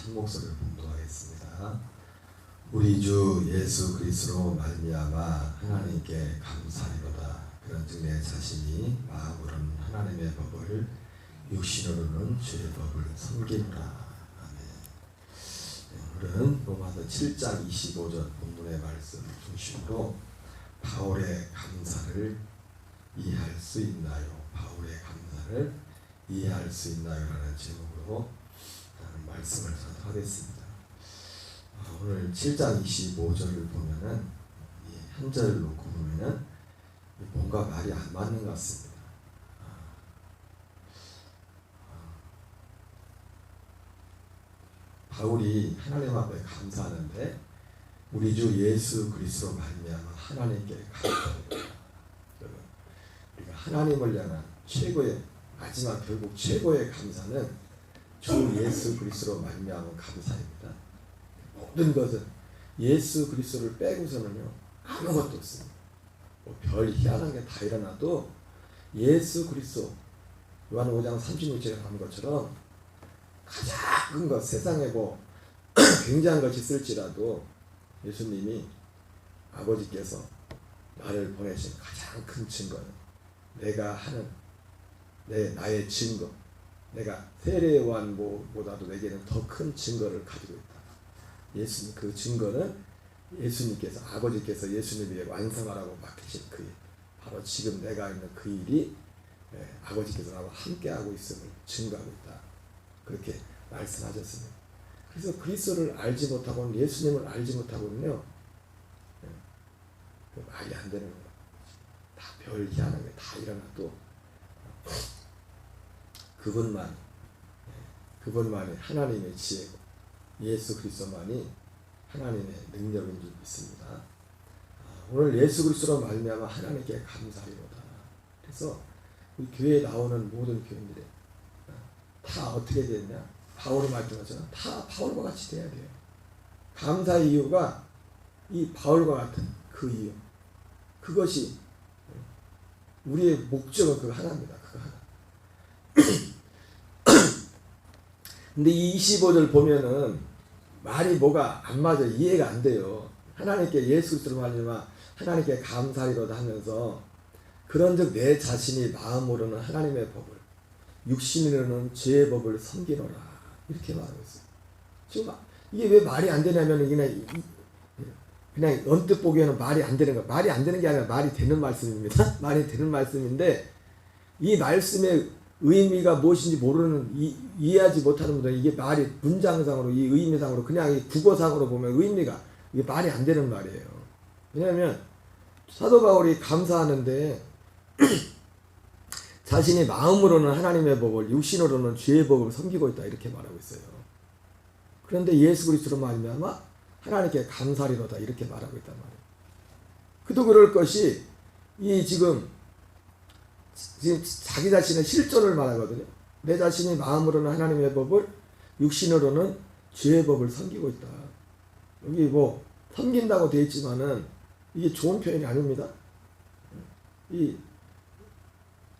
목소리를 봉독하겠습니다. 우리 주 예수 그리스도로 말미암아 하나님께 감사리로다. 그런즉 내 자신이 마음으로는 하나님의 법을, 육신으로는 주의 법을 섬기노라. 오늘은 로마서 7장 25절 본문의 말씀 중심으로 바울의 감사를 이해할 수 있나요? 바울의 감사를 이해할 수 있나요? 라는 제목으로 말씀을 하겠습니다. 오늘 7장 25절을 보면은 한 절을 놓고 보면은 뭔가 말이 안 맞는 것 같습니다. 바울이 하나님 앞에 감사하는데 우리 주 예수 그리스도 말미암아 하나님께 감사합니다. 우리가 하나님을 향한 최고의 마지막 결국 최고의 감사는 주 예수 그리스도로 말미암은 감사입니다. 모든 것은 예수 그리스도를 빼고서는요 아무것도 없습니다. 별 희한한 게 다 일어나도 예수 그리스도 요한 5장 36절에 나온 것처럼 가장 큰 것, 세상에 굉장한 것이 있을지라도 예수님이 아버지께서 나를 보내신 가장 큰 증거는 내가 하는 나의 증거, 내가 세례 요한보다도 내게는 더 큰 증거를 가지고 있다. 예수님 그 증거는 예수님께서 아버지께서 예수님에게 완성하라고 맡기신 그 일, 바로 지금 내가 있는 그 일이 아버지께서 나와 함께하고 있음을 증거하고 있다. 그렇게 말씀하셨습니다. 그래서 그리스도를 알지 못하고는 예수님을 알지 못하고는요 말이 안 되는 거예요. 다 별 희한한 게 다 일어나도 그분만이 하나님의 지혜고 예수 그리스도만이 하나님의 능력인 줄 믿습니다. 오늘 예수 그리스도로 말미암아 하나님께 감사하리로다. 그래서 우리 교회에 나오는 모든 교인들이 다 어떻게 됐냐? 바울이 말씀하셨잖아요. 다 바울과 같이 돼야 돼요. 감사의 이유가 이 바울과 같은 그 이유. 그것이 우리의 목적은 그거 하나입니다. 그거 하나. 근데 이 25절 보면은 말이 뭐가 안 맞아. 이해가 안 돼요. 하나님께 예수 그리스도로 말미암아 하나님께 감사리로다 하면서 그런즉 내 자신이 마음으로는 하나님의 법을, 육신으로는 죄의 법을 섬기노라. 이렇게 말하고 있어요. 지금 이게 왜 말이 안 되냐면 그냥 언뜻 보기에는 말이 안 되는 거. 말이 안 되는 게 아니라 말이 되는 말씀입니다. 말이 되는 말씀인데 이 말씀의 의미가 무엇인지 모르는 이해하지 못하는 분들은 이게 말이 문장상으로 이 의미상으로 그냥 이 국어상으로 보면 의미가 이게 말이 안 되는 말이에요. 왜냐하면 사도 바울이 감사하는데 자신이 마음으로는 하나님의 법을, 육신으로는 죄의 법을 섬기고 있다 이렇게 말하고 있어요. 그런데 예수 그리스도로 말미암아 하나님께 감사리로다 이렇게 말하고 있단 말이에요. 그도 그럴 것이 이 지금 자기 자신의 실존을 말하거든요. 내 자신이 마음으로는 하나님의 법을, 육신으로는 죄의 법을 섬기고 있다. 여기 섬긴다고 되어 있지만은 이게 좋은 표현이 아닙니다.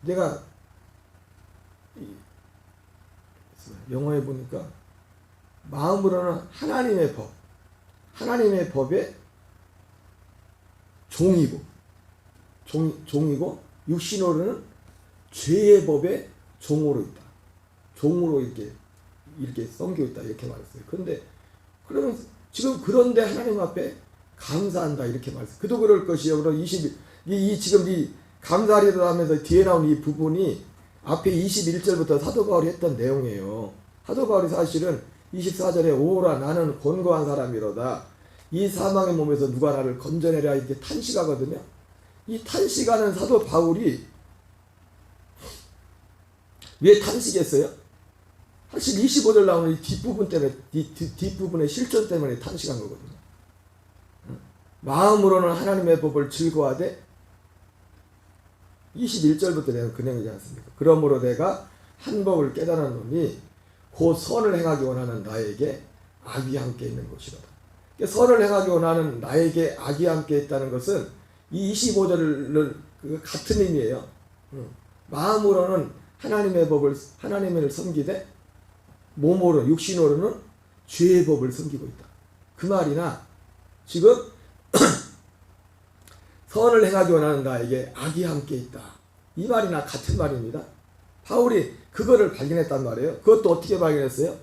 내가 영어에 보니까 마음으로는 하나님의 법, 하나님의 법의 종이고 육신으로는 죄의 법의 종으로 있다. 종으로 이렇게 섬기고 있다 이렇게 말했어요. 그런데 그러면 지금 그런데 하나님 앞에 감사한다 이렇게 말했어요. 그도 그럴 것이요. 그럼 지금 이 감사하리로다 하면서 뒤에 나온 이 부분이 앞에 21절부터 사도 바울이 했던 내용이에요. 사도 바울이 사실은 24절에 오라 나는 곤고한 사람이로다. 이 사망의 몸에서 누가 나를 건져내랴 이렇게 탄식하거든요. 이 탄식하는 사도 바울이 왜 탄식했어요? 사실 25절 나오는 이 뒷부분 때문에 뒷부분의 실존 때문에 탄식한 거거든요. 마음으로는 하나님의 법을 즐거워하되 21절부터 내가 그 내용이지 않습니까? 그러므로 내가 한 법을 깨달았노니 곧 선을 행하기 원하는 나에게 악이 함께 있는 것이로다. 선을 행하기 원하는 나에게 악이 함께 있다는 것은 이 25절을 같은 의미예요. 마음으로는 하나님의 법을 하나님을 섬기되 몸으로 육신으로는 죄의 법을 섬기고 있다. 그 말이나 지금 선을 행하기 원하는 나에게 악이 함께 있다. 이 말이나 같은 말입니다. 바울이 그거를 발견했단 말이에요. 그것도 어떻게 발견했어요?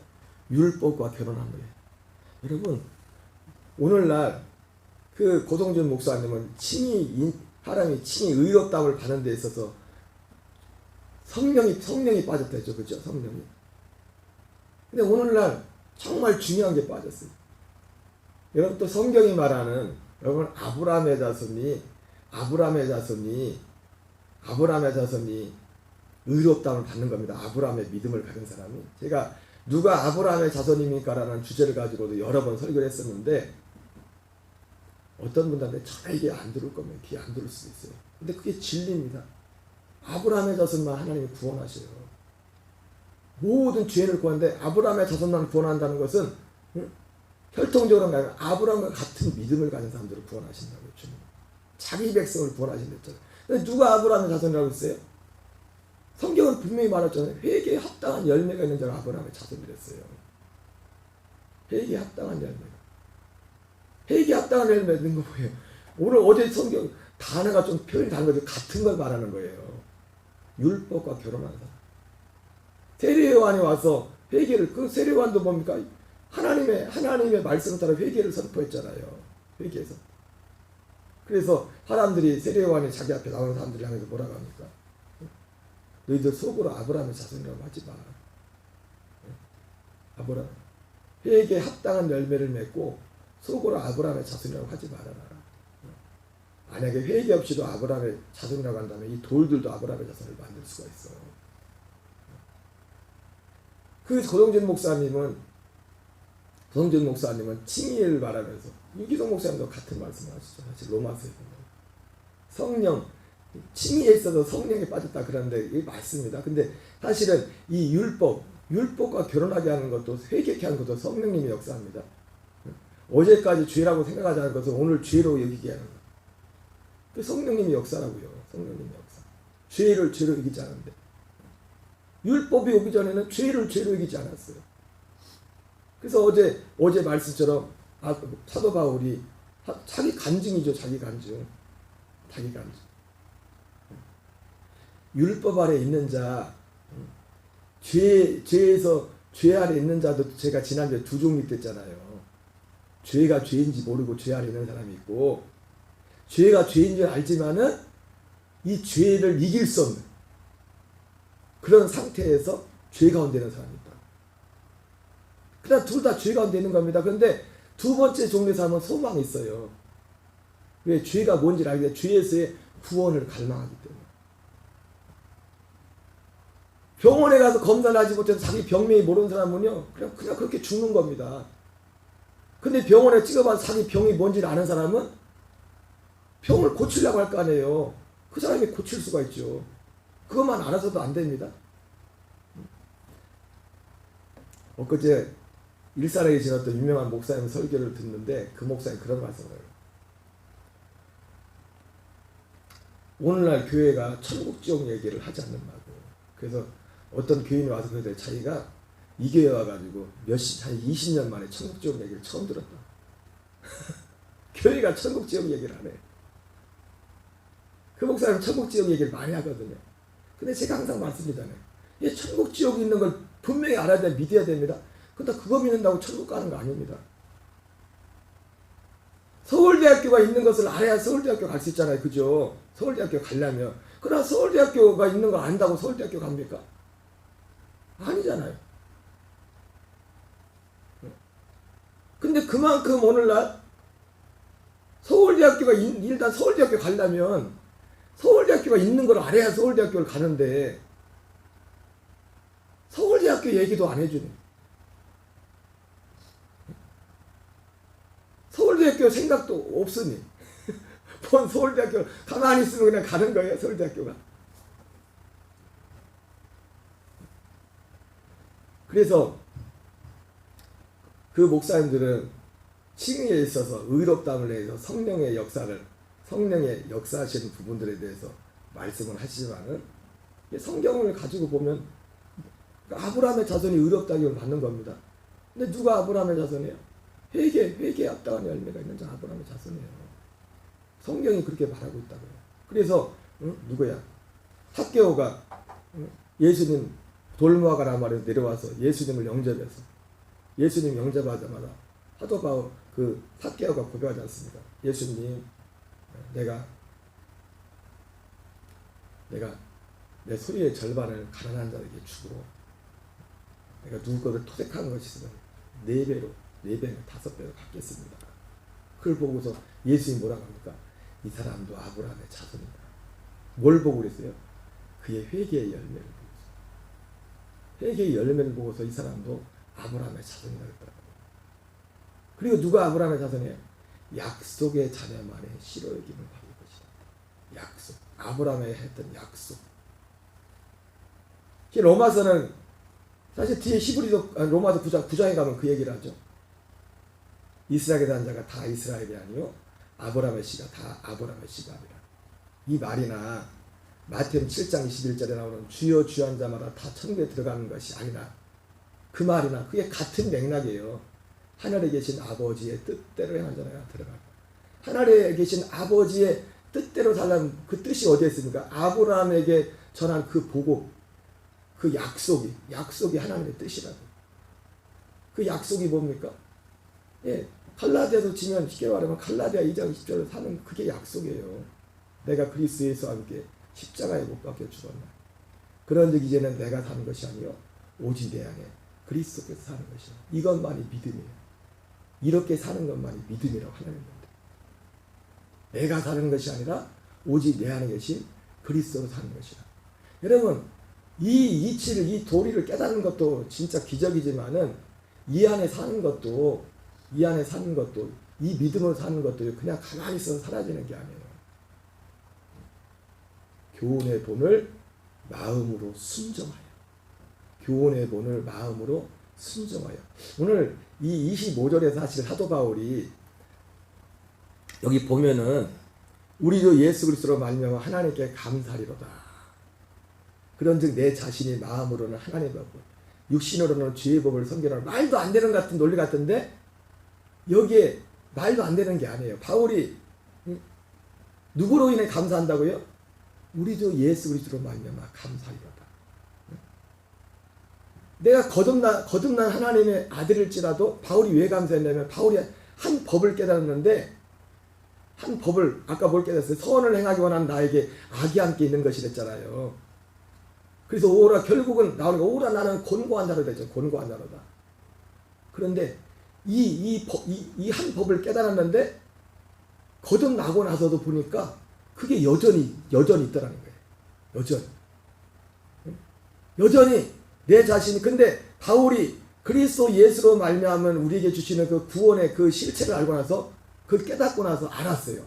율법과 결혼한 거예요. 여러분, 오늘날 그 고동준 목사님은 사람이 친히 의롭다움을 받는 데 있어서 성령이 빠졌다 했죠. 그죠? 성령이. 근데 오늘날 정말 중요한 게 빠졌어요. 여러분, 또 성경이 말하는, 여러분, 아브라함의 자손이 의롭다움을 받는 겁니다. 아브라함의 믿음을 가진 사람이. 제가 누가 아브라함의 자손입니까라는 주제를 가지고도 여러 번 설교를 했었는데, 어떤 분들한테 전혀 이게 안 들을 겁니다. 귀 안 들을 수도 있어요. 근데 그게 진리입니다. 아브라함의 자손만 하나님이 구원하셔요. 모든 죄인을 구하는데 아브라함의 자손만 구원한다는 것은 혈통적으로 가면 아브라함과 같은 믿음을 가진 사람들을 구원하신다고 했죠. 자기 백성을 구원하신댔잖아요. 근데 누가 아브라함의 자손이라고 했어요? 성경은 분명히 말했잖아요. 회개에 합당한 열매가 있는 자가 아브라함의 자손이랬어요. 회개에 합당한 열매가. 회개에 합당한 열매 있는 거 뭐예요? 오늘 어제 성경 단어가 좀 표현이 다른 거죠. 같은 걸 말하는 거예요. 율법과 결혼한 사람. 세례요한이 와서 회개를, 그 세례요한도 뭡니까? 하나님의 말씀을 따라 회개를 선포했잖아요. 회개에서. 그래서 사람들이, 세례요한이 자기 앞에 나오는 사람들이 향해서 뭐라고 합니까? 너희들 속으로 아브라함의 자손이라고 하지 마. 아브라함. 회개에 합당한 열매를 맺고 속으로 아브라함의 자손이라고 하지 말아라. 만약에 회개 없이도 아브라함의 자손이라고 한다면 이 돌들도 아브라함의 자손을 만들 수가 있어. 그 고동준 목사님은 칭의를 말하면서, 유기성 목사님도 같은 말씀을 하시죠. 사실 로마서에 보면 성령, 칭의에 있어서 성령에 빠졌다 그러는데 이게 맞습니다. 근데 사실은 이 율법과 결혼하게 하는 것도, 회개케 하는 것도 성령님이 역사합니다. 어제까지 죄라고 생각하지 않은 것을 오늘 죄로 여기게 하는 것. 그 성령님이 역사라고요. 성령님이 역사. 죄를 죄로 여기지 않은데. 율법이 오기 전에는 죄를 죄로 여기지 않았어요. 그래서 어제 말씀처럼 사도 바울이 자기 간증이죠. 자기 간증. 율법 아래 있는 자, 죄 아래 있는 자도 제가 지난주에 두 종류 됐잖아요. 죄가 죄인지 모르고 죄 아래 있는 사람이 있고, 죄가 죄인 줄 알지만은 이 죄를 이길 수 없는 그런 상태에서 죄 가운데 있는 사람이 있다. 그냥 둘 다 죄 가운데 있는 겁니다. 그런데 두 번째 종류의 사람은 소망이 있어요. 왜? 죄가 뭔지를 알기 때문에, 죄에서의 구원을 갈망하기 때문에. 병원에 가서 검사를 하지 못해서 자기 병명이 모르는 사람은요, 그냥 그렇게 죽는 겁니다. 근데 병원에 찍어봐서 자기 병이 뭔지를 아는 사람은 병을 고치려고 할 거 아니에요. 그 사람이 고칠 수가 있죠. 그것만 알아서도 안 됩니다. 엊그제 일산에 지났던 유명한 목사님 설교를 듣는데, 그 목사님 그런 말씀을 해요. 오늘날 교회가 천국지옥 얘기를 하지 않는다고. 그래서 어떤 교인이 와서 그러더니 자기가 이 교회 와가지고 한 20년 만에 천국지옥 얘기를 처음 들었다. 교회가 천국지옥 얘기를 안 해. 그 목사님은 천국지옥 얘기를 많이 하거든요. 근데 제가 항상 말씀드리잖아요. 이 천국지옥이 있는 걸 분명히 알아야 돼, 믿어야 됩니다. 근데 그거 믿는다고 천국 가는 거 아닙니다. 서울대학교가 있는 것을 알아야 서울대학교 갈 수 있잖아요. 그죠? 서울대학교 가려면. 그러나 서울대학교가 있는 걸 안다고 서울대학교 갑니까? 아니잖아요. 근데 그만큼 오늘날 일단 서울대학교 가려면 서울대학교가 있는 걸 알아야 서울대학교를 가는데, 서울대학교 얘기도 안 해주네. 서울대학교 생각도 없으니. 본 서울대학교 가만히 있으면 그냥 가는 거예요, 서울대학교가. 그래서 그 목사님들은 칭의에 있어서 의롭다움을 위해서 성령의 역사하시는 부분들에 대해서 말씀을 하시지만은, 성경을 가지고 보면 아브라함의 자손이 의롭다움을 받는 겁니다. 근데 누가 아브라함의 자손이에요? 회개에 합당한 열매가 있는 자 아브라함의 자손이에요. 성경이 그렇게 말하고 있다고요. 그래서 누구야? 삭개오가 예수님 돌무화과라 말에서 내려와서 예수님을 영접해서 예수님 영접하자마자 사도 그 삭개오가 고백하지 않습니까? 예수님, 내가 내 소유의 절반을 가난한 자에게 주고 내가 누구 것을 토색한 것이 있으면 4배로 5배로 갚겠습니다. 그걸 보고서 예수님이 뭐라고 합니까? 이 사람도 아브라함의 자손이다. 뭘 보고 그랬어요? 그의 회개의 열매를 보고서. 회개의 열매를 보고서 이 사람도 아브라함의 자손이다 그랬더라고요. 그리고 누가 아브라함의 자손이에요? 약속의 자녀만의 실효의 기을 받을 것이다. 약속. 아브라함이 했던 약속. 로마서는 사실 뒤에 로마서 9장에 가면 그 얘기를 하죠. 이스라엘에 대한 자가 다 이스라엘이 아니요 아브라함의 씨가 다 아브라함의 씨가 아니라. 이 말이나 마태복음 7장 21절에 나오는 주여 주여 한 자마다 다 천국에 들어가는 것이 아니라 그 말이나 그게 같은 맥락이에요. 하늘에 계신 아버지의 뜻대로 행한 자가 들어가고 하늘에 계신 아버지의 뜻대로 살라는 그 뜻이 어디에 있습니까? 아브라함에게 전한 그 보고 그 약속이 하나님의 뜻이라고. 그 약속이 뭡니까? 예, 갈라디아서 치면 쉽게 말하면 갈라디아 2장 20절을 사는 그게 약속이에요. 내가 그리스도 예수와 함께 십자가에 못 박혀 죽었나. 그런즉 이제는 내가 사는 것이 아니요 오직 내 안에 그리스도께서 사는 것이요. 이것만이 믿음이에요. 이렇게 사는 것만이 믿음이라고 하나님 겁니다. 내가 사는 것이 아니라 오직 내 안에 계신 그리스도로 사는 것이다. 여러분 이 이치를 이 도리를 깨닫는 것도 진짜 기적이지만은 이 안에 사는 것도 이 믿음으로 사는 것도 그냥 가만히 있어서 사라지는 게 아니에요. 교훈의 본을 마음으로 순종하여. 교훈의 본을 마음으로 순종하여. 오늘 이 25절에 사실 사도 바울이 여기 보면은 우리 주 예수 그리스도로 말미암아 하나님께 감사리로다. 그런즉 내 자신이 마음으로는 하나님의 법을 육신으로는 죄의 법을 섬기라. 말도 안 되는 같은 논리 같은데 여기에 말도 안 되는 게 아니에요. 바울이 누구로 인해 감사한다고요? 우리 주 예수 그리스도로 말미암아 감사리로다. 내가 거듭난 하나님의 아들일지라도 바울이 왜 감사했냐면 바울이 한 법을 깨달았는데 한 법을 아까 뭘 깨달았어요? 선을 행하기 원하는 나에게 악이 함께 있는 것이 됐잖아요. 그래서 오라 결국은 나오니까 오라 나는 곤고한 자로 되죠. 곤고한 자로다. 그런데 이 한 법을 깨달았는데 거듭나고 나서도 보니까 그게 여전히 있더라는 거예요. 여전히 내 자신이. 근데 바울이 그리스도 예수로 말미암은 우리에게 주시는 그 구원의 그 실체를 알고 나서 그걸 깨닫고 나서 알았어요.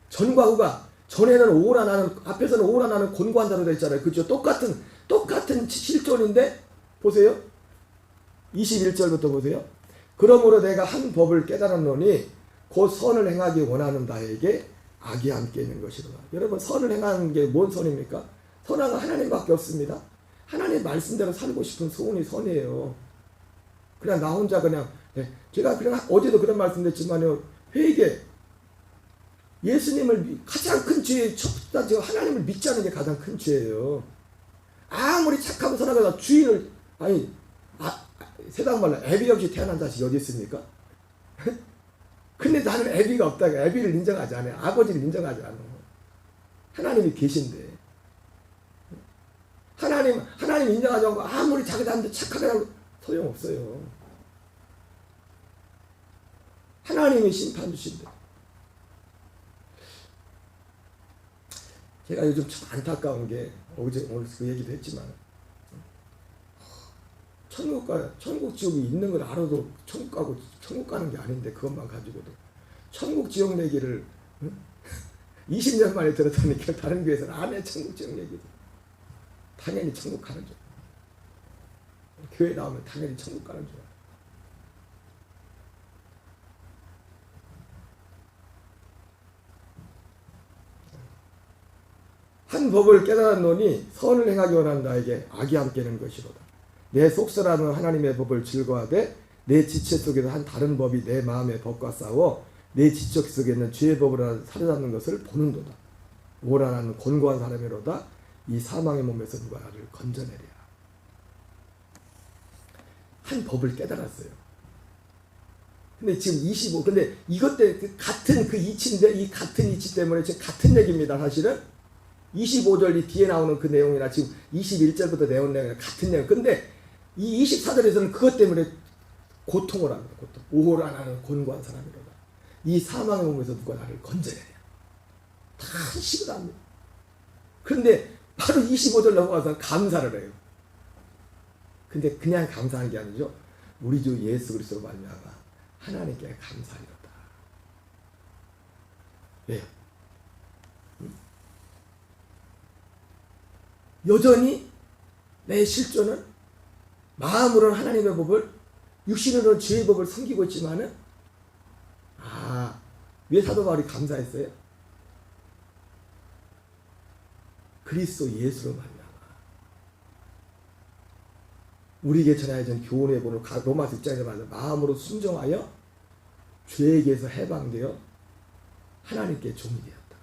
전과 후가 전에는 오라 나는 앞에서는 오라 나는 곤고한 자로 되어 있잖아요. 그렇죠? 똑같은 실존인데 보세요. 21절부터 보세요. 그러므로 내가 한 법을 깨달았노니 곧 선을 행하기 원하는 나에게 악이 함께 있는 것이로다. 여러분 선을 행하는 게 뭔 선입니까? 선한 건 하나님밖에 없습니다. 하나님 말씀대로 살고 싶은 소원이 선이에요. 그냥 나 혼자 그냥 제가 그냥 어제도 그런 말씀드렸지만요. 회개 예수님을 가장 큰 죄의 첫 하나님을 믿지 않는 게 가장 큰 죄예요. 아무리 착하고 선하고 주인을 세상 말로 애비 없이 태어난 자식이 어디 있습니까? 근데 나는 애비가 없다고 애비를 인정하지 않아요. 아버지를 인정하지 않아요. 하나님이 계신데 하나님 인정하지 않고 아무리 자기 사람들 착하게 하고 소용없어요. 하나님이 심판 주신대. 제가 요즘 참 안타까운 게 오늘 그 얘기도 했지만 천국 지옥이 있는 걸 알아도 천국 가는 게 아닌데 그것만 가지고도 천국 지옥 얘기를 20년 만에 들었다니까 다른 교회에서는 안 해. 천국 지옥 얘기도 당연히 천국 가는 줄. 교회 나오면 당연히 천국 가는 줄. 한 법을 깨달았노니 선을 행하기 원하는 나에게 악이 함께 있는 것이로다. 내 속사람은 하나님의 법을 즐거워하되 내 지체 속에서 한 다른 법이 내 마음의 법과 싸워 내 지체 속에 있는 죄의 법을 사로잡는 것을 보는도다. 오라는 곤고한 사람이로다. 이 사망의 몸에서 누가 나를 건져내랴. 한 법을 깨달았어요. 근데 지금 25, 근데 이것 때문에 같은 그 이치인데, 이 같은 이치 때문에 지금 같은 얘기입니다. 사실은 25절 이 뒤에 나오는 그 내용이나 지금 21절부터 내용 내용이랑 같은 내용. 근데 이 24절에서는 그것 때문에 고통을 합니다. 고통. 오호라는 곤고한 사람이로다. 이 사망의 몸에서 누가 나를 건져내랴. 다 한식을 합니다. 그런데 바로 25절 넘어가서 감사를 해요. 근데 그냥 감사한 게 아니죠. 우리 주 예수 그리스도로 말미암아 하나님께 감사하리로다. 왜요? 여전히 내 실존은 마음으로는 하나님의 법을, 육신으로는 죄의 법을 섬기고 있지만은, 왜 사도 바울이 감사했어요? 그리스도 예수로 말미암아 우리에게 전하여진 교훈의 본을 로마서 6장에서 말하는 마음으로 순종하여 죄에게서 해방되어 하나님께 종이 되었다.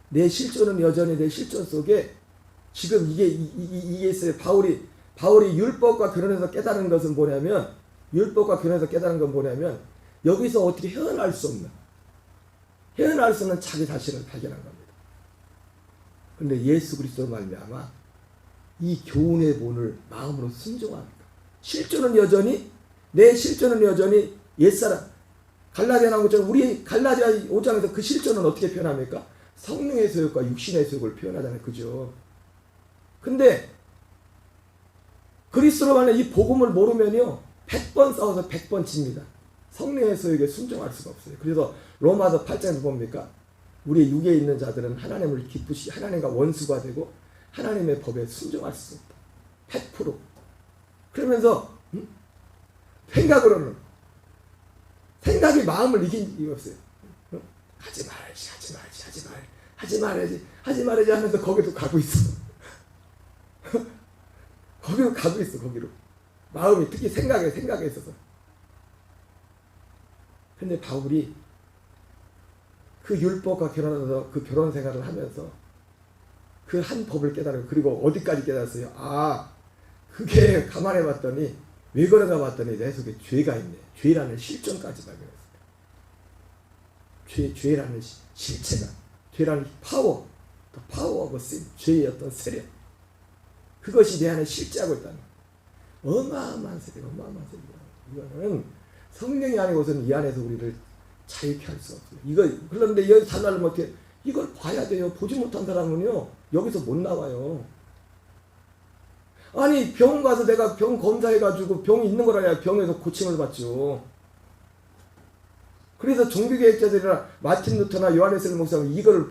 내 실존은 여전히 내 실존 속에 지금 이게 있어요. 바울이 율법과 결혼해서 깨달은 것은 뭐냐면, 율법과 결혼해서 깨달은 건 뭐냐면, 여기서 어떻게 헤어날 수 없는 자기 자신을 발견한 겁니다. 그런데 예수 그리스도로 말미암아 이 교훈의 본을 마음으로 순종합니다. 실존은 여전히, 내 실존은 여전히 옛사람, 갈라디아 나온 것처럼 우리 갈라디아 5장에서 그 실존은 어떻게 표현합니까? 성령의 소욕과 육신의 소욕을 표현하잖아요. 그죠? 근데 그리스도로 말하는 이 복음을 모르면요 100번 싸워서 100번 집니다. 성령의 소욕에 순종할 수가 없어요. 그래서 로마서 8장에서 뭡니까? 우리 육에 있는 자들은 하나님을 기쁘시, 하나님과 원수가 되고 하나님의 법에 순종할 수 없다. 100%. 그러면서 생각으로는, 생각이 마음을 이긴 이유가 없어요. 하지 말아야지 하면서 거기로 가고 있어. 거기로 가고 있어. 거기로 마음이, 특히 생각에 있어서. 근데 바울이 그 율법과 결혼해서 그 결혼 생활을 하면서 그 한 법을 깨달았고, 그리고 어디까지 깨달았어요? 그게 가만히 봤더니, 왜 그런가 봤더니 내 속에 죄가 있네. 죄라는 실존까지 발견했어요. 죄라는 실체가, 죄라는 파워, the power of sin, 죄의 어떤 세력, 그것이 내 안에 실제하고 있다는 거예요. 어마어마한 세력. 이거는 성령이 아니고서는 이 안에서 우리를 자유케 할 수 없어요. 그런데 여기 달라면 어떻게, 이걸 봐야 돼요. 보지 못한 사람은요 여기서 못 나와요. 아니 병원 가서 내가 병 검사해가지고 병이 있는 거라야 병에서 고침을 받죠. 그래서 종교개혁자들이나 마틴 루터나 요한 웨슬리 목사는 이걸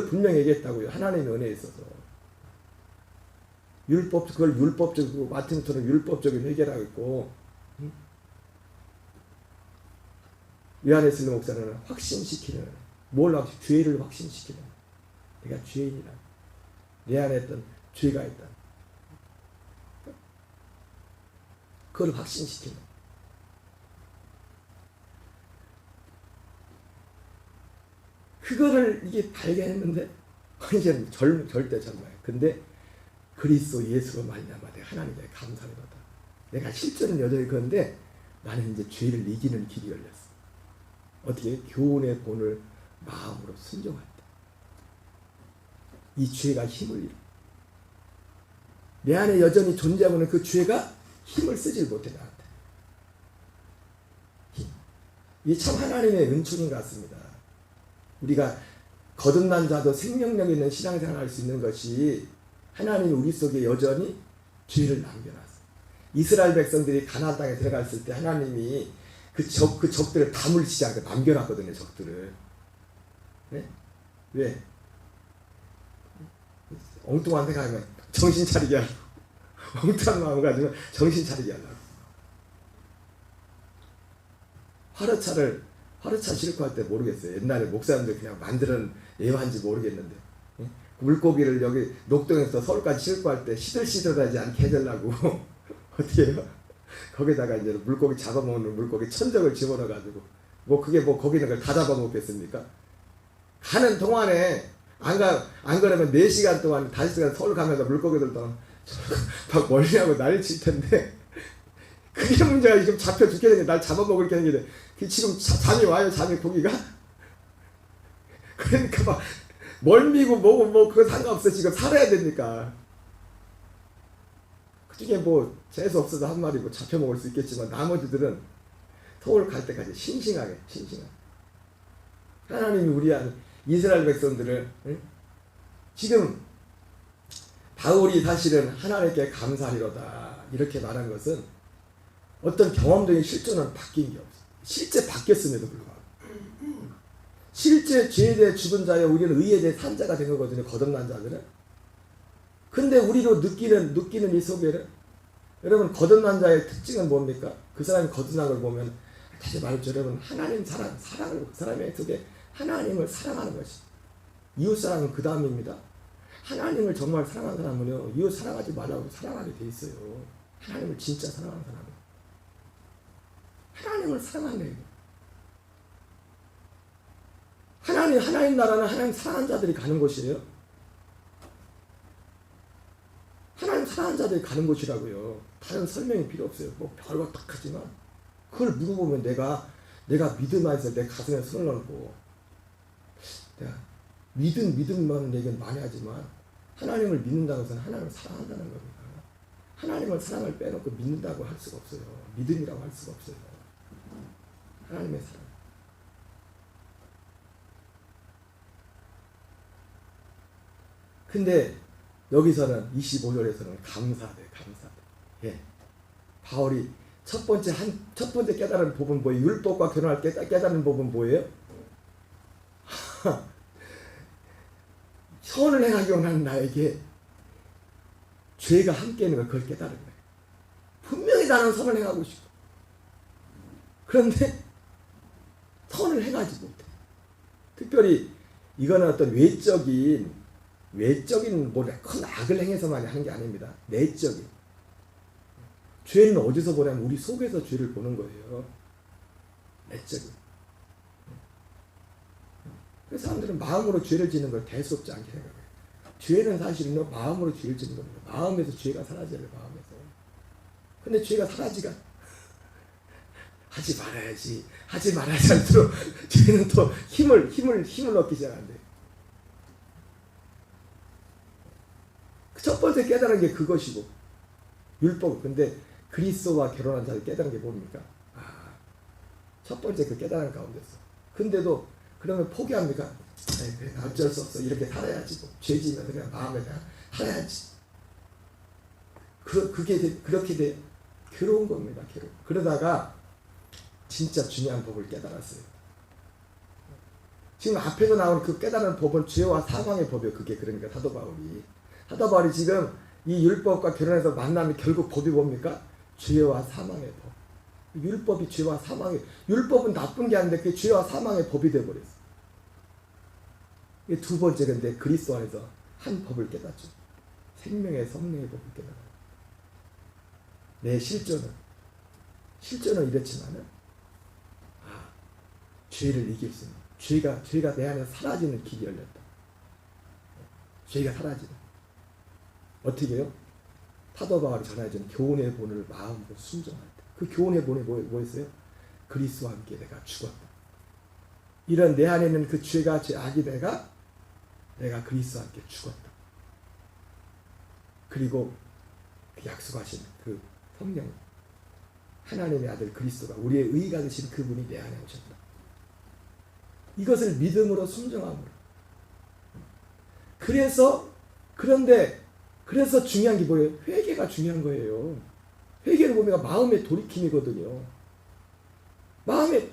분명히 얘기했다고요. 하나님의 은혜에 있어서 그걸 율법적이고, 마틴 루터는 율법적인 해결하고 있고, 요한 웨슬리 목사는 확신시키는, 죄를 확신시키는, 내가 죄인이라, 내 안에 있던 죄가 있다, 그걸 확신시키는. 그거를 이게 발견했는데 완전 절대 젊어요. 근데 그리스도 예수로 말미암아 내가 하나님께 감사를 받아. 내가 실제는 여전히 그런데 나는 이제 죄를 이기는 길이 열렸어. 어떻게? 교훈의 본을 마음으로 순종할 때 이 죄가 힘을 잃어. 내 안에 여전히 존재하고 있는 그 죄가 힘을 쓰질 못해 나한테. 이게 참 하나님의 은총인 것 같습니다. 우리가 거듭난 자도 생명력 있는 신앙생활을 할 수 있는 것이 하나님이 우리 속에 여전히 죄를 남겨놨어요. 이스라엘 백성들이 가나안 땅에 들어갔을 때 하나님이 그 적들을 다 물리치지 않고 남겨놨거든요. 적들을. 네? 왜? 엉뚱한 생각하면 정신 차리게 하려고. 엉뚱한 마음을 가지면 정신 차리게 하려고. 화르차 실컷 할 때 모르겠어요. 옛날에 목사님들 그냥 만드는 예화인지 모르겠는데, 물고기를 여기 녹동에서 서울까지 싣고 할 때 시들시들하지 않게 해달라고 어떻게 해요? 거기다가 이제 물고기 잡아먹는 물고기 천적을 집어넣어가지고 뭐 그게 뭐 거기 있는 걸 다 잡아먹겠습니까? 가는 동안에 안 그러면 4시간 동안 5시간 서울 가면서 물고기들도 막 멀리하고 난리 칠 텐데 그게 문제가 지금 잡혀 죽게 되는 게 날 잡아먹을 게 생기는데 지금 잠이 와요 잠이 고기가? 그러니까 막 멀미고 뭐고 뭐 그거 상관없어 지금 살아야 되니까 그중에 뭐 재수 없어도 한 마리 뭐 잡혀 먹을 수 있겠지만 나머지들은 서울 갈 때까지 싱싱하게 하나님이 우리 안 이스라엘 백성들을 지금 바울이 사실은 하나님께 감사하리로다 이렇게 말한 것은 어떤 경험적인 실존은 바뀐 게 없어. 실제 바뀌었음에도 불구하고 실제 죄에 대해 죽은 자여 우리는 의에 대해 산 자가 된 거거든요. 거듭난 자들은. 근데 우리로 느끼는 이 속에는 여러분 거듭난 자의 특징은 뭡니까? 그 사람이 거듭난 걸 보면 다시 말했죠. 여러분 하나님 사랑을 그 사람의 속에 하나님을 사랑하는 것이 이웃 사랑은 그 다음입니다. 하나님을 정말 사랑하는 사람은요 이웃 사랑하지 말라고 사랑하게 돼 있어요. 하나님을 진짜 사랑하는 사람은 하나님을 사랑하는 애예요. 하나님 나라는 하나님 사랑하는 자들이 가는 곳이에요. 하나님 사랑하는 자들이 가는 곳이라고요. 다른 설명이 필요 없어요. 뭐 별거 딱 하지만 그걸 물어보면 내가 믿음 안에서 내 가슴에 손을 얹고 내가 믿음만 얘기는 많이 하지만 하나님을 믿는다는 것은 하나님을 사랑한다는 겁니다. 하나님을 사랑을 빼놓고 믿는다고 할 수가 없어요. 믿음이라고 할 수가 없어요. 하나님의 사랑. 근데 여기서는 25절에서는 감사돼. 예. 바울이 첫 번째 깨달은 법은 뭐예요? 율법과 결혼할 깨달은 법은 뭐예요? 선을 행하기 원하는 나에게 죄가 함께 있는 걸 그걸 깨달은 거예요. 분명히 나는 선을 행하고 싶어. 그런데 선을 행하지 못해. 특별히 이거는 어떤 외적인 뭐 큰 악을 행해서만 하는 게 아닙니다. 내적인. 죄는 어디서 보냐면 우리 속에서 죄를 보는 거예요. 내적인. 그래서 사람들은 마음으로 죄를 짓는 걸 대수롭지 않게 생각해요. 죄는 사실은 마음으로 죄를 짓는 겁니다. 마음에서 죄가 사라져요. 마음에서. 근데 죄가 사라지가 하지 말아야지 할수록 죄는 또 힘을 얻기 시작한대. 첫 번째 깨달은 게 그것이고 율법. 근데 그리스도와 결혼한 자를 깨달은 게 뭡니까? 첫 번째 그 깨달은 가운데서. 근데도 그러면 포기합니까? 그래, 어쩔 수 없어. 이렇게 살아야지. 뭐. 죄 지으면서 그냥 마음에 그냥 살아야지. 그렇게 돼. 괴로운 겁니다. 괴로워. 그러다가 진짜 중요한 법을 깨달았어요. 지금 앞에서 나온 그 깨달은 법은 죄와 사망의 법이에요. 그게 그러니까 사도 바울이 지금 이 율법과 결혼해서 만나면 결국 법이 뭡니까? 죄와 사망의 법. 율법이 죄와 사망의, 율법은 나쁜 게 아닌데 그게 죄와 사망의 법이 되어버렸어. 이게 두 번째. 근데 그리스도 안에서 한 법을 깨닫죠. 생명의 성령의 법을 깨달아요. 내 실존은 이렇지만은 죄를 이길 수 있는, 죄가 내 안에 사라지는 길이 열렸다. 죄가 사라지는. 어떻게 해요? 사도 바울이 전해준 교훈의 본을 마음으로 순종할 때. 그 교훈의 본이 뭐였어요? 그리스도와 함께 내가 죽었다. 이런 내 안에 있는 그 죄가 제 악이 내가 그리스도와 함께 죽었다. 그리고 그 약속하신 그 성령, 하나님의 아들 그리스도가 우리의 의가 되신 그분이 내 안에 오셨다. 이것을 믿음으로 순종함으로. 그래서 중요한 게 뭐예요? 회개가 중요한 거예요. 회개를 보면 마음의 돌이킴이거든요.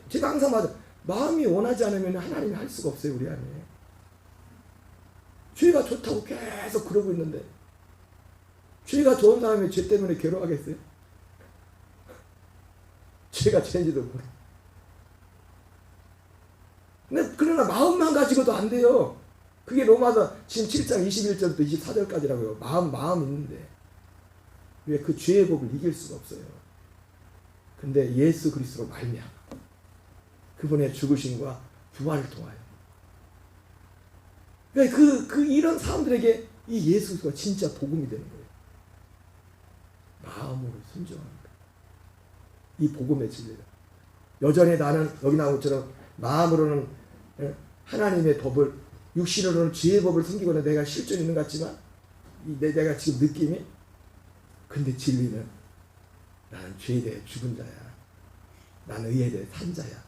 제가 항상 말해요. 마음이 원하지 않으면 하나님이 할 수가 없어요, 우리 안에. 죄가 좋다고 계속 그러고 있는데, 죄가 좋은 사람이 죄 때문에 괴로워하겠어요? 죄가 죄인지도 모르고. 근데 그러나 마음만 가지고도 안 돼요. 그게 로마서 지금 7장 21절부터 24절까지라고요. 마음 있는데 왜 그 죄의 법을 이길 수가 없어요. 근데 예수 그리스도로 말미암아 그분의 죽으심과 부활을 통하여 그러니까 이런 사람들에게 이 예수 그리스도가 진짜 복음이 되는 거예요. 마음으로 순종하는 거예요. 이 복음의 진리가 여전히 나는 여기 나온 것처럼 마음으로는 하나님의 법을 육신으로는 죄의 법을 숨기거나 내가 실존 있는 것 같지만 내가 지금 느낌이 근데 진리는 나는 죄에 대해 죽은 자야. 나는 의에 대해 산 자야.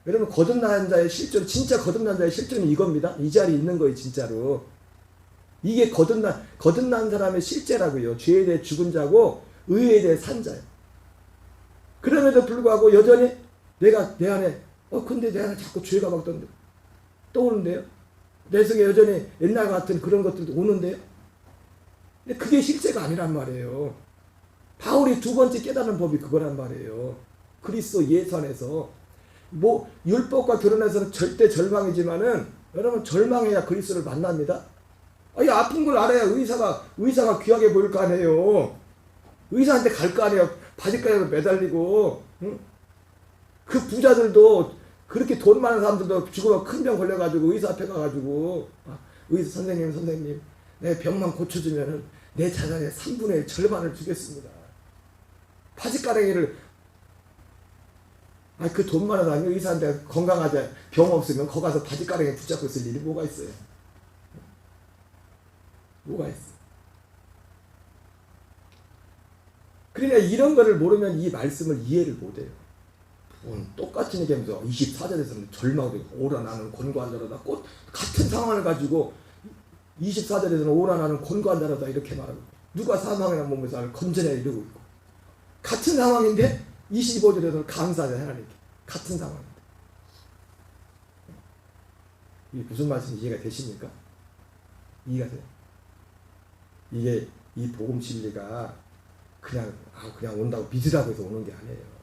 여러분 거듭난 자의 실존 진짜 거듭난 자의 실존이 이겁니다. 이 자리에 있는 거예요. 진짜로. 이게 거듭난 사람의 실제라고요. 죄에 대해 죽은 자고 의에 대해 산 자야. 그럼에도 불구하고 여전히 내가 내 안에 근데 내 안에 자꾸 죄가 막 떠오는데요. 내 속에 여전히 옛날 같은 그런 것들도 오는데요. 근데 그게 실제가 아니란 말이에요. 바울이 두 번째 깨닫는 법이 그거란 말이에요. 그리스도 예수 안에서 뭐 율법과 결혼해서는 절대 절망이지만은 여러분 절망해야 그리스도를 만납니다. 이 아픈 걸 알아야 의사가 귀하게 보일 거 아니에요. 의사한테 갈 거 아니에요. 바지가락으로 매달리고 응? 그 부자들도 그렇게 돈 많은 사람들도 죽으면 큰 병 걸려가지고 의사 앞에 가가지고 의사 선생님 내 병만 고쳐주면은 내 자산의 3분의 1 절반을 주겠습니다. 바지가랑이를 그 돈 많은 사람이 의사한테 건강하자 병 없으면 거기 가서 바지가랑이 붙잡고 있을 일이 뭐가 있어요? 뭐가 있어? 그러니까 이런 거를 모르면 이 말씀을 이해를 못해요. 똑같은 얘기하면서 24절에서는 절망되고 오라 나는 권고한 자로다. 같은 상황을 가지고 24절에서는 오라 나는 권고한 자로다 이렇게 말하고 누가 사망이나 몸에서 건전해 이러고 있고 같은 상황인데 25절에서는 감사하자 하나님께 같은 상황인데 이게 무슨 말씀인지 이해가 되십니까? 이해가 돼요? 이게 이 복음 진리가 그냥 온다고 믿으라고 해서 오는 게 아니에요.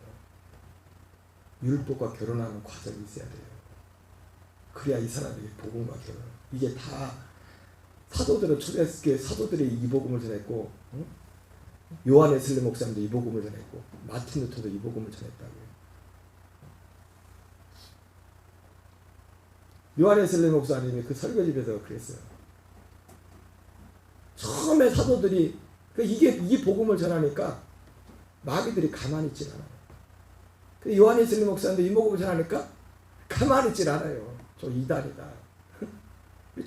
율법과 결혼하는 과정이 있어야 돼요. 그래야 이 사람에게 복음과 결혼. 이게 다 사도들은 초대교회 사도들이 이 복음을 전했고 응? 요한 웨슬리 목사님도 이 복음을 전했고 마틴 루터도 이 복음을 전했다고요. 요한 웨슬리 목사님이 그 설교집에서 그랬어요. 처음에 사도들이 이 복음을 전하니까 마귀들이 가만히 있질 않아요. 요한 웨슬리 목사님도 이 복음을 전하니까 가만히 있질 않아요. 저 이단이다.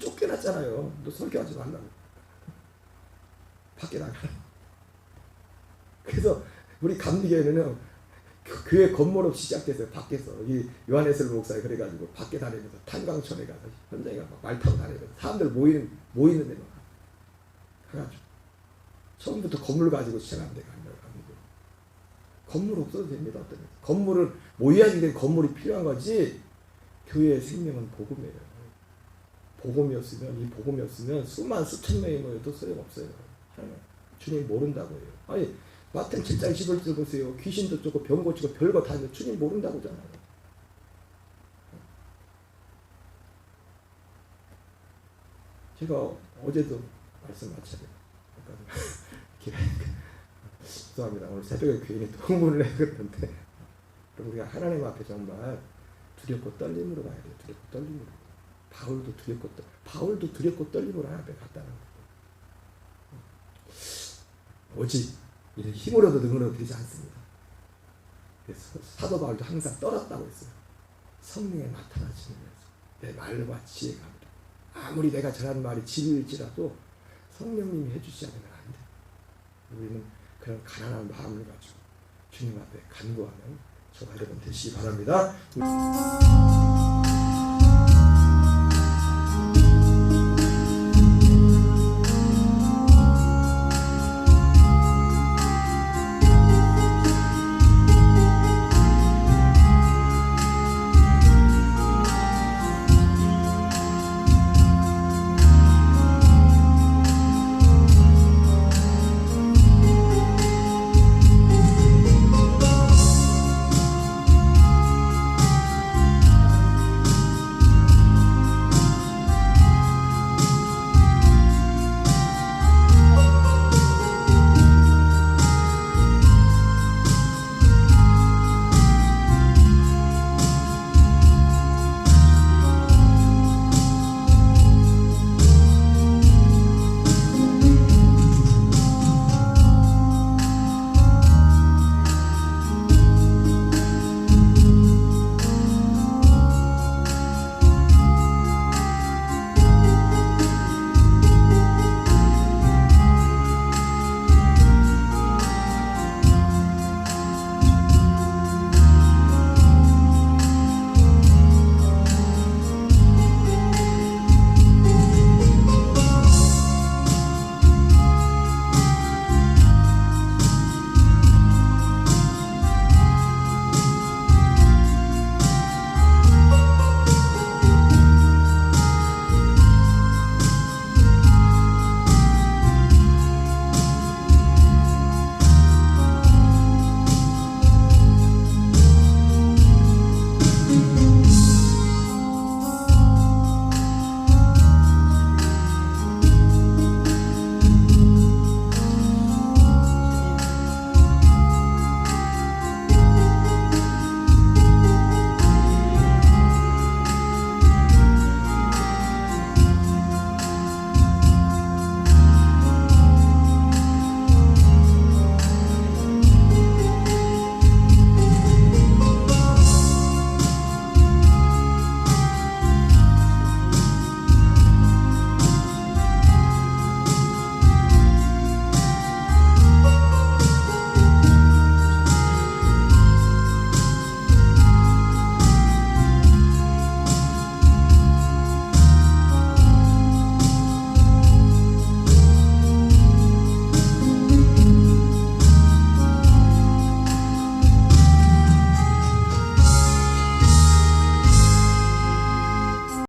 쫓겨났잖아요. 너 설교하지 말라고. 밖에 나가라. 그래서 우리 감리교회는 교회 건물 없이 시작됐어요. 밖에서. 이 요한 웨슬리 목사가 그래가지고 밖에 다니면서 탄광촌에 가서 현장에 막 말 타고 다니면서 사람들 모이는 데만 가가지고 처음부터 건물 가지고 시작하면 돼요. 건물 없어도 됩니다. 건물은 모여야지 된 건물이 필요한 거지. 교회의 생명은 복음이에요. 복음이 복음이었으면 수천 명이 모여도 소용없어요. 주님 모른다고요. 아니 마태복음 7장 11절 보세요. 귀신도 쫓고 병 고치고 별거 다 하는데 주님 모른다고잖아요. 제가 어제도 말씀 마쳤어요. 죄송합니다. 오늘 새벽에 괜히 통문을 해그랬는데 우리가 하나님 앞에 정말 두렵고 떨림으로 가야 돼요. 두렵고 떨림으로. 바울도 두렵고 떨림으로 하나님 앞에 갔다는 거예요. 오직 이런 힘으로도 능으로도 되지 않습니다. 그래서 사도 바울도 항상 떨었다고 했어요. 성령에 나타나시면서 내 말과 지혜가 아무리 내가 전하는 말이 진리일지라도 성령님이 해주시지 않으면 안 돼. 우리는 그런 가난한 마음을 가지고 주님 앞에 간구하는 저와 여러분 되시기 바랍니다.